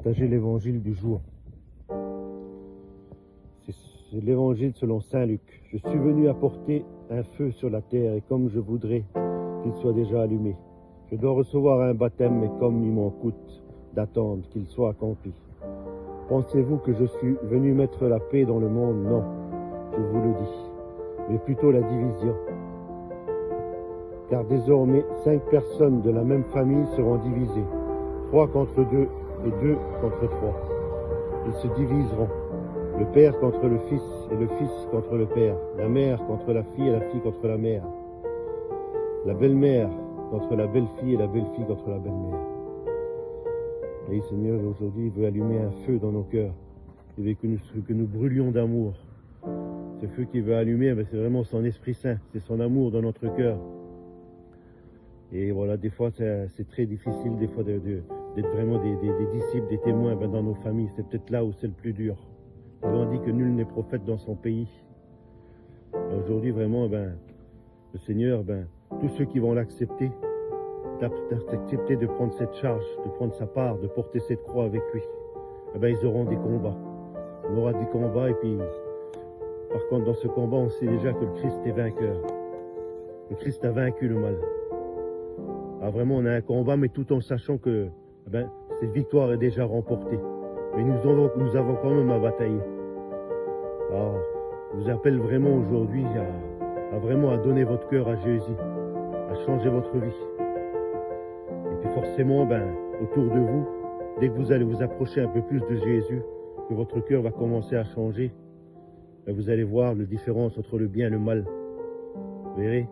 partager l'évangile du jour. C'est l'évangile selon saint Luc. Je suis venu apporter un feu sur la terre et comme je voudrais qu'il soit déjà allumé. Je dois recevoir un baptême mais comme il m'en coûte d'attendre qu'il soit accompli. Pensez-vous que je suis venu mettre la paix dans le monde? Non, je vous le dis, mais plutôt la division. Car désormais 5 personnes de la même famille seront divisées, 3 contre 2 et 2 contre 3. Ils se diviseront, le père contre le fils et le fils contre le père, la mère contre la fille et la fille contre la mère, la belle-mère contre la belle-fille et la belle-fille contre la belle-mère. Et Seigneur, aujourd'hui, il veut allumer un feu dans nos cœurs. Il veut que nous brûlions d'amour. Ce feu qu'il veut allumer, c'est vraiment son Esprit Saint, c'est son amour dans notre cœur. Et voilà, des fois, c'est très difficile, des fois, d'être vraiment des disciples, des témoins dans nos familles. C'est peut-être là où c'est le plus dur. On dit que nul n'est prophète dans son pays. Aujourd'hui, vraiment, le Seigneur, tous ceux qui vont l'accepter, d'accepter de prendre cette charge, de prendre sa part, de porter cette croix avec lui, ils auront des combats. On aura des combats et puis, par contre, dans ce combat, on sait déjà que le Christ est vainqueur. Le Christ a vaincu le mal. Alors vraiment, on a un combat, mais tout en sachant que cette victoire est déjà remportée. Mais nous avons quand même à batailler. Alors, je vous appelle vraiment aujourd'hui à donner votre cœur à Jésus, à changer votre vie. Et puis forcément, autour de vous, dès que vous allez vous approcher un peu plus de Jésus, que votre cœur va commencer à changer, vous allez voir la différence entre le bien et le mal. Vous verrez?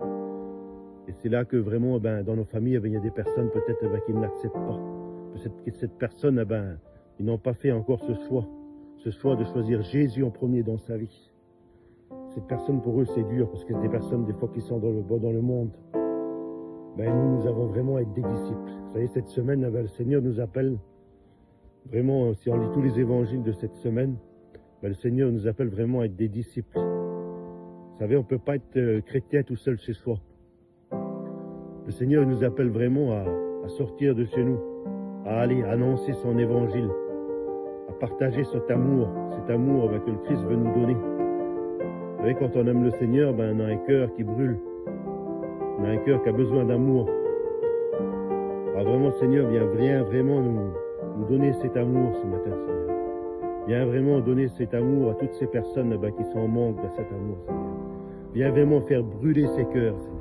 Et c'est là que vraiment, dans nos familles, il y a des personnes peut-être qui ne l'acceptent pas. Peut-être que cette personne, ils n'ont pas fait encore ce choix de choisir Jésus en premier dans sa vie. Cette personne, pour eux, c'est dur, parce que c'est des personnes, des fois, qui sont dans le monde. Nous avons vraiment à être des disciples. Vous savez, cette semaine, le Seigneur nous appelle, vraiment, si on lit tous les évangiles de cette semaine, le Seigneur nous appelle vraiment à être des disciples. Vous savez, on ne peut pas être chrétien tout seul chez soi. Le Seigneur nous appelle vraiment à sortir de chez nous, à aller annoncer son évangile, à partager cet amour que le Christ veut nous donner. Vous savez, quand on aime le Seigneur, on a un cœur qui brûle. On a un cœur qui a besoin d'amour. Alors vraiment, Seigneur, viens vraiment nous donner cet amour ce matin, Seigneur. Viens vraiment donner cet amour à toutes ces personnes qui sont en manque de cet amour, Seigneur. Viens vraiment faire brûler ces cœurs, Seigneur.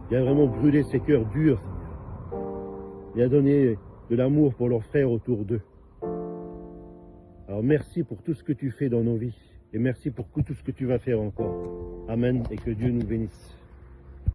Viens vraiment brûler ces cœurs durs, Seigneur. Viens donner de l'amour pour leurs frères autour d'eux. Alors merci pour tout ce que tu fais dans nos vies. Et merci pour tout ce que tu vas faire encore. Amen et que Dieu nous bénisse.